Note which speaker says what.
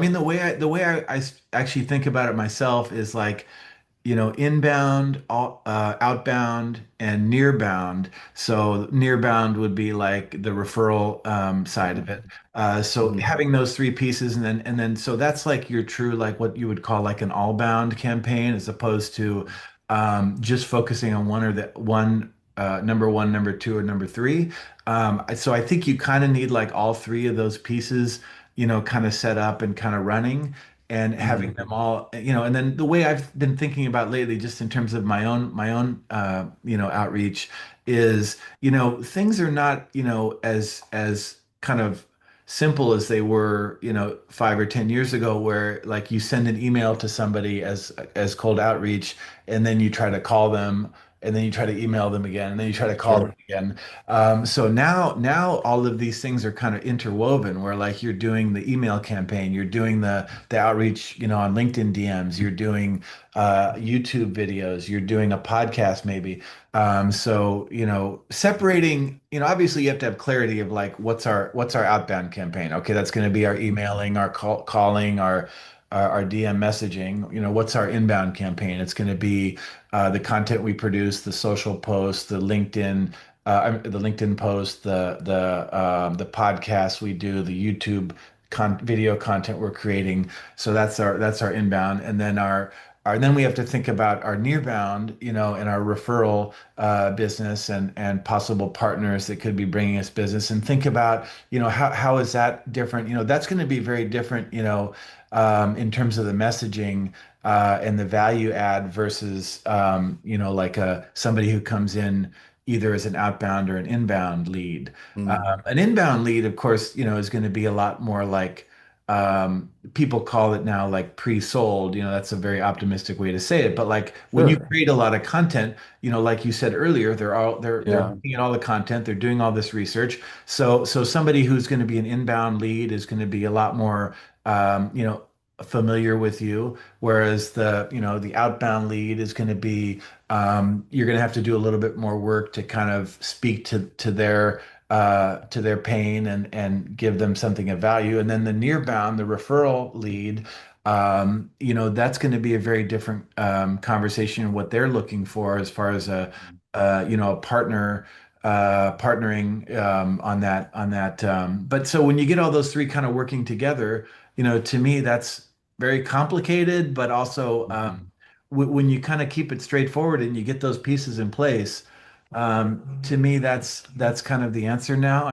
Speaker 1: mean, the way I actually think about it myself is like, inbound, outbound, and nearbound. So nearbound would be like the referral side of
Speaker 2: Mhm.
Speaker 1: it. So
Speaker 2: Mhm.
Speaker 1: having those three pieces, and then so that's like your true like what you would call like an all-bound campaign, as opposed to just focusing on one or the one. Number one, number two, or number three. So I think you kind of need like all three of those pieces, kind of set up and kind of running and having
Speaker 2: Mhm.
Speaker 1: them all, and then the way I've been thinking about lately, just in terms of my own outreach is, things are not, as kind of simple as they were, 5 or 10 years ago, where like you send an email to somebody as cold outreach, and then you try to call them, and then you try to email them again, and then you try to call them
Speaker 2: Sure.
Speaker 1: again. So now all of these things are kind of interwoven, where like you're doing the email campaign, you're doing the outreach, on LinkedIn DMs, you're doing YouTube videos, you're doing a podcast maybe. So separating, obviously you have to have clarity of like what's our outbound campaign. Okay, that's going to be our emailing, our calling, our DM messaging. What's our inbound campaign? It's going to be the content we produce, the social posts, the LinkedIn post, the podcast we do, the YouTube video content we're creating. So that's our inbound, and then then we have to think about our nearbound, and our referral business and possible partners that could be bringing us business, and think about, how is that different? That's going to be very different, in terms of the messaging and the value add versus, like somebody who comes in either as an outbound or an inbound lead.
Speaker 2: Mhm.
Speaker 1: An inbound lead, of course, is going to be a lot more like, people call it now like pre-sold. That's a very optimistic way to say it. But like when you
Speaker 2: Sure.
Speaker 1: create a lot of content, like you said earlier, they're
Speaker 2: Yeah.
Speaker 1: looking at all the content, they're doing all this research. So somebody who's going to be an inbound lead is going to be a lot more, familiar with you, whereas the outbound lead is going to be, you're going to have to do a little bit more work to kind of speak to their pain and give them something of value. And then the near bound, the referral lead, that's going to be a very different conversation, what they're looking for as far as a partner, partnering on that. But so when you get all those three kind of working together, to me, that's very complicated, but also,
Speaker 2: Mhm.
Speaker 1: when you kind of keep it straightforward and you get those pieces in place, to me, that's kind of the answer now.